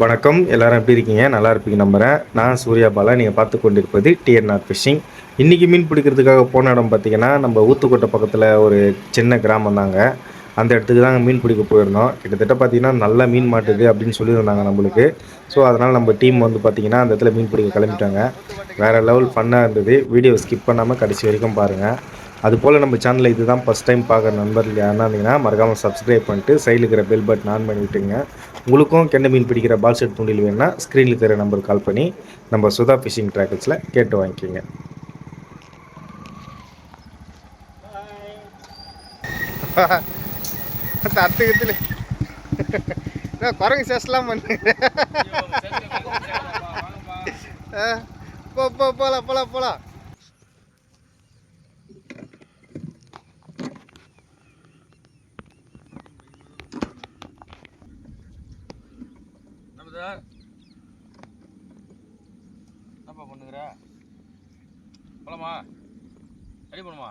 வணக்கம், எல்லாரும் எப்படி இருக்கீங்க? நல்லா இருப்பீங்க நம்புறேன். நான் சூர்யா பாலா. நீங்கள் பார்த்து கொண்டிருப்பது டிஎன்ஆர் ஃபிஷிங். இன்றைக்கி மீன் பிடிக்கிறதுக்காக போன இடம் பார்த்தீங்கன்னா, நம்ம ஊத்துக்கோட்டை பக்கத்தில் ஒரு சின்ன கிராமம் தாங்க. அந்த இடத்துக்கு தாங்க மீன் பிடிக்க போயிருந்தோம். கிட்டத்தட்ட பார்த்தீங்கன்னா நல்லா மீன் மாட்டுது அப்படின்னு சொல்லியிருந்தாங்க நம்மளுக்கு. ஸோ அதனால் நம்ம டீம் வந்து பார்த்தீங்கன்னா அந்த இடத்துல மீன் பிடிக்க கிளம்பிட்டாங்க. வேறு லெவல் ஃபன்னாக இருந்தது. வீடியோவை ஸ்கிப் பண்ணாமல் கடைசி வரைக்கும் பாருங்கள். அதுபோல் நம்ம சேனலில் இதுதான் ஃபஸ்ட் டைம் பார்க்குற நண்பர்கள் யாருன்னா இருந்தீங்கன்னா மறக்காமல் சப்ஸ்கிரைப் பண்ணிட்டு சைடில் இருக்கிற பெல் பட்டன் ஆன் பண்ணி விட்டுங்க. உங்களுக்கும் கெண்டை மீன் பிடிக்கிற பால் செட் தூண்டில் வேணுன்னா ஸ்க்ரீனில் இருக்கிற நம்பருக்கு கால் பண்ணி நம்ம சுதா ஃபிஷிங் ட்ராக்கர்ஸில் கேட்டு வாங்கிக்கோங்க. அத்துக்கத்துல குரங்கு சேஸ்லாம் பண்ணு. போலாம் போலாம் போலாம். என்னப்பா பண்ணுகிற? போலாமா? ரெடி பண்ணுமா?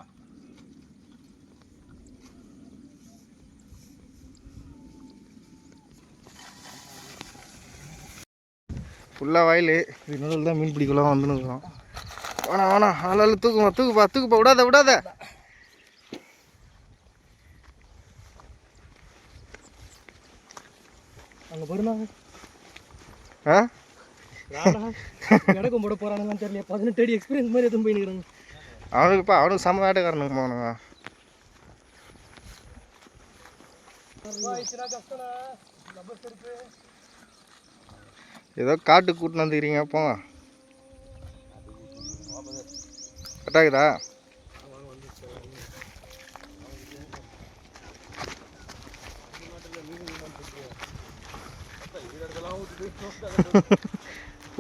ஃபுல்லாக வயல். இது நடுவில் தான் மீன் பிடிக்கலாம் வந்துருக்கோம். வேணாம் வேணாம், ஆளால் தூக்குப்பா விடாத. அங்கே போடுறாங்க. கிடக்கும் போட போகிறானுங்கன்னு தெரியல. 18 அடி எக்ஸ்பீரியன்ஸ் மாதிரி எதுவும் போயினுக்கிறாங்க. அவனுக்கு சம வேட்டைக்காரனுக்கு போனாங்க. ஏதோ காட்டுக்கு கூட்டின்னு வந்துக்கிறீங்க, போங்க. கட்டாக்குதா?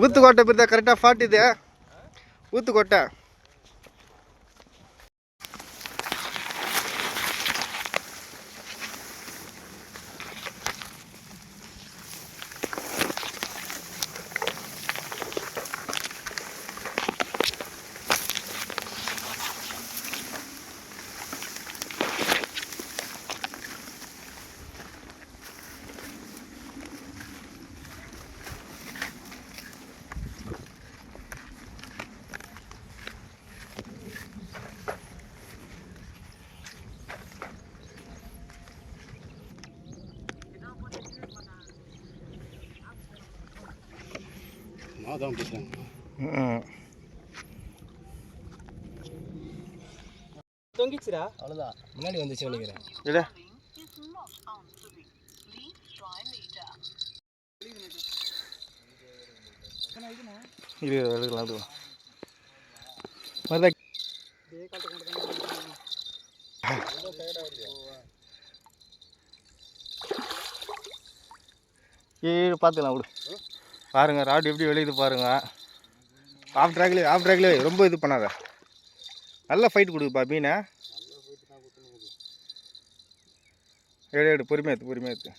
ஊத்துக்கோட்டை பிரித்தா கரெக்டாக 40 இது. ஊத்துக்கோட்டை தான் தொங்கிச்சுரா. அவ்வளோதான், முன்னாடி வந்துச்சு நினைக்கிறேன். இல்லை இது எடுக்கலாம் எடுக்கலாம். பார்த்துக்கலாம் விடு. பாருங்க ராடு எப்படி வெளியுது பாருங்க. ஆஃப் ட்ராக்ல ரொம்ப இது பண்ணாத. நல்ல ஃபைட் கொடுக்குப்பா மீனை. எடு பொறுமையாக எடுத்து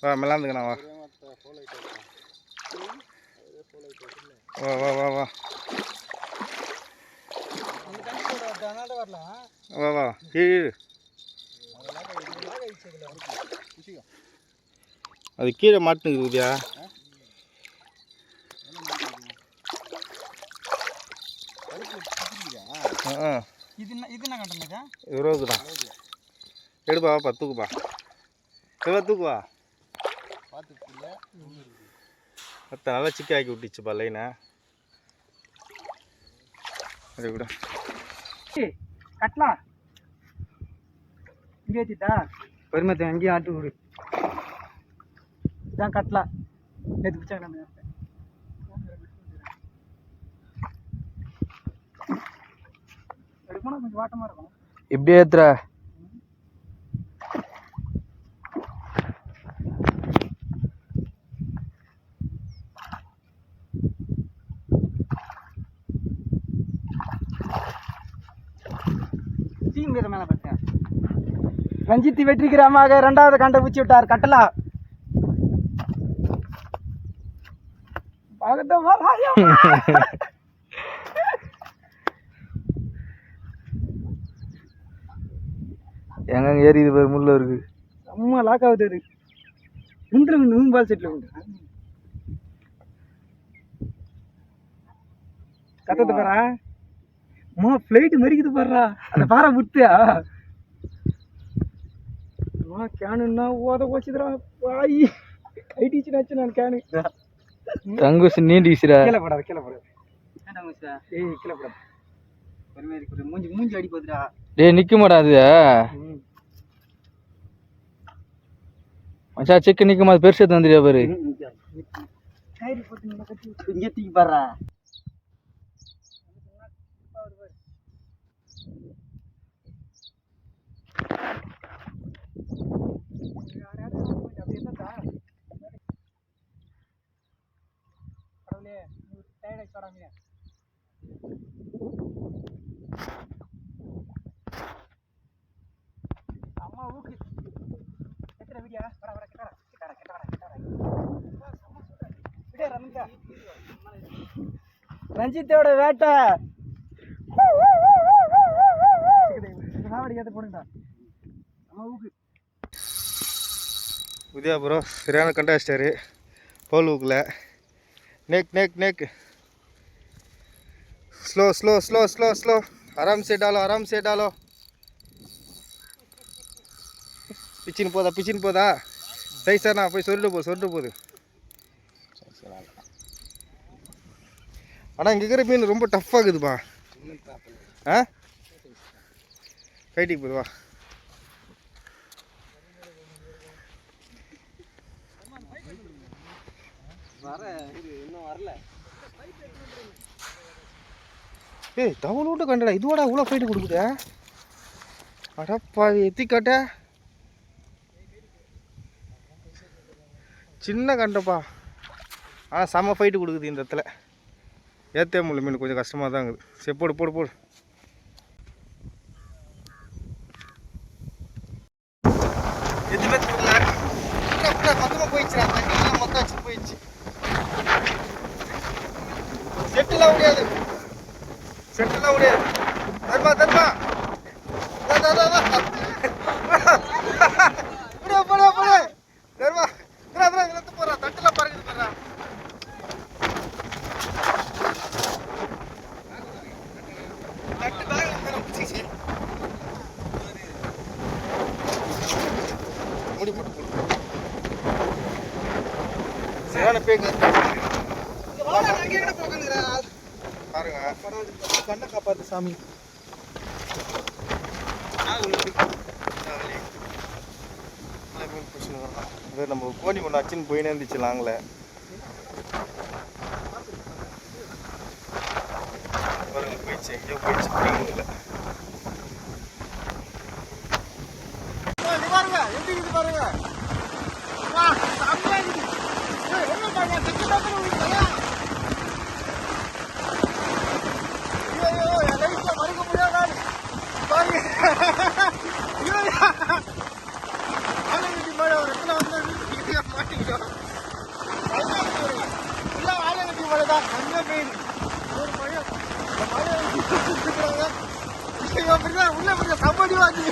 வா மெல்லாந்துக்கண்ணா. வா கீழே அது கீழே மாட்டுக்குதியா. இது என்ன கண்டா இருபதுதான். எடுப்பா வாப்பா, தூக்குப்பா தூக்குவா. மற்ற நல்லா சிக்கி ஆக்கி விட்டுச்சுப்பா லைனை. அது கூட கட்டலாம் இங்கே வச்சுட்டா பெருமத்தை அங்கேயும் ஆட்டு விடு. இதான் கட்டலாம். நேற்று பிடிச்சா நம்ம எடுக்கணும், கொஞ்சம் வாட்டமாக இருக்கும். இப்படி ஏத்துற மேல பார்த்தேன். ரஞ்சித் வெற்றிகரமாக 2வது கண்டை பூச்சி விட்டார். கட்டலா எங்க ஏறி இது பேர் முள்ள இருக்கு. அம்மா லாக் ஆகுது அது. முந்தில் பால் செட்டில் உண்டு கத்தத்தை பாரா. அம்மா ஃப்ளைட்டு மறிக்குது பாடுறா. அந்த பாறை முட்டியா அம்மா கேனுன்னா ஓத போச்சுதுரா. வாய் ஐடிச்சுனாச்சு நான் கேனு. தங்குசு நீண்டிச்சுடா. கீழே போடாது கீழே போடாது. ஏய் கீழே போடாது. மூஞ்சி அடி போதுடா. டேய் நிக்க மாட்டாது மச்சா. செக்கு நிக்குமா பெருசு தந்துடியா பாரு. கயிறு போட்டு இங்கே தூக்கி பாடுறா. அம்மா ஊக்கு எத்தனை வீடியா வர வர கிட்டாரா கிட்டாரா கிட்டாரா கிட்டாரா விடியா ரமேஷா. ரஞ்சித்தோட வேட்டை சாவடி ஏற்ற போடுங்கடா. அம்மா ஊக்கு உதயா ப்ரோ சரியான கண்டாஸ்டாரு. பவுல் ஊக்கில் नेक नेक नेक slow slow slow slow slow आराम से डालो पिचिन पोदा सही सर ना போய் சொல்லிட்டு போகுது. ஆனால் இங்கே இருக்கிற மீன் ரொம்ப டஃப்பாக இருக்குதுப்பா. ஆ கைட்டிக்கு போதுவா. ஏய் தவளை விட்டு கண்டடா. இதுவாடா இவ்வளோ ஃபைட்டு கொடுக்குதா. அடப்பா எத்தி காட்ட சின்ன கண்டப்பா. ஆனால் செம்ம ஃபைட்டு கொடுக்குது இந்த இடத்துல. ஏற்றே முடியல மீன் கொஞ்சம் கஷ்டமாக தான் இருக்குது. சரி போடு போடு போடு. எதுவுமே தெரியல. மொத்தமாக போயிடுச்சுடா. தண்ணியெல்லாம் மொத்தம் வச்சு போயிடுச்சு. செட்டுலாம் முடியாது. தர்மா தர்மா போடு தர்மா போடுறா. தட்டுலாம் பறக்குது போடுறா. தட்டு பேக் முடி போட்டு போடு. சரியான பேங்க பாருங்க. கண்ணை காப்பாத்து சாமி. நம்ம கோழி ஒன்று அச்சுன்னு போயினே இருந்துச்சு லாங்கில். பாருங்க போயிடுச்சு எங்கேயோ போயிடுச்சு. பாருங்க எப்படி இருக்குது பாருங்க. உள்ள சம்படி வாங்கி